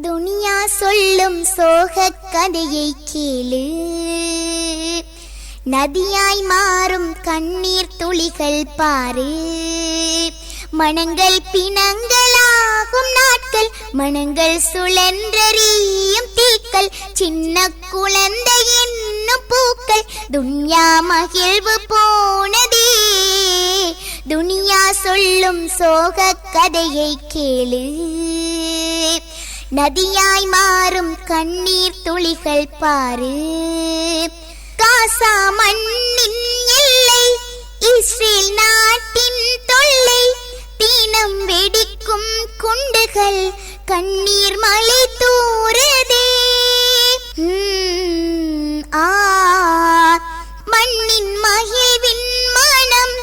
துனியா சொல்லும் சோகக் கதையை கேளு. நதியாய் மாறும் கண்ணீர் துளிகள் பாரு. மனங்கள் பிணங்களாகும் நாட்கள், மனங்கள் சுழன்றறியும் தீக்கள், சின்ன குழந்தை என்னும் பூக்கள், துன்யா மகிழ்வு போனதே. துனியா சொல்லும் சோகக் கதையை கேளு. நதியாய் மாறும் கண்ணீர் துளிகள் பாரு. காசா மண்ணின் எல்லை, இஸ்ரேல் நாட்டின் தொல்லை, தீனம் வெடிக்கும் குண்டுகள், கண்ணீர் மழை தூறுதே. மண்ணின் மகிழ்வின் மனம்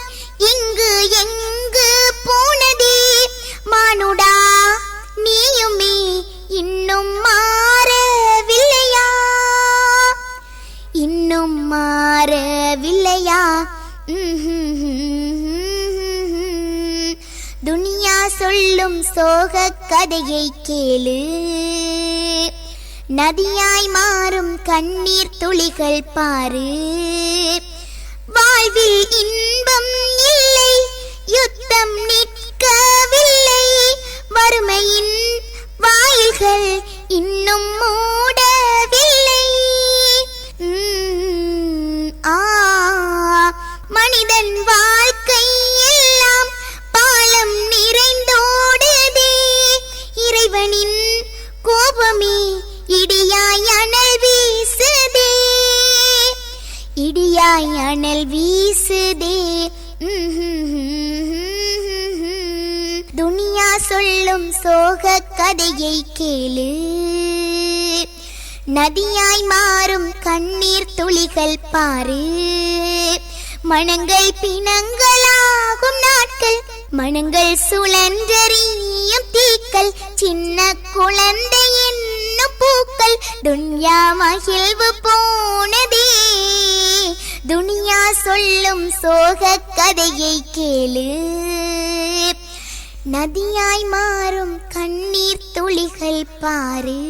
இங்கு எங்கு போனதே. மானுடா நீயுமே இன்னும் மாறவில்லையா, இன்னும் மாறவில்லையா? துனியா சொல்லும் சோகக் கதையை கேளு. நதியாய் மாறும் கண்ணீர் துளிகள் பாரு. வாழ்வில் இன்பம் இல்லை, யுத்தம் நிற்கவில்லை, வறுமையின் வாயில்கள் இன்னும் மூடவில்லை. மனிதன் வாழ்க்கை எல்லாம் பாலம் நிறைந்தோடுதே. இறைவனின் கோபமே இடியாய் அனல் வீசுதே, இடியாய் அனல் வீசுதே. துனியா சொல்லும் சோகக் கதையை கேளு. நதியாய் மாறும் கண்ணீர் துளிகள் பாரு. மனங்கள் பிணங்களாகும் நாட்கள், மனங்கள் சுழன்றறியும் தீக்கள், சின்ன குழந்தை என்னும் பூக்கள், துன்யா மகிழ்வு போனதே. துனியா சொல்லும் சோகக் கதையை கேளு. நதியாய் மாறும் கண்ணீர் துளிகள் பாரு.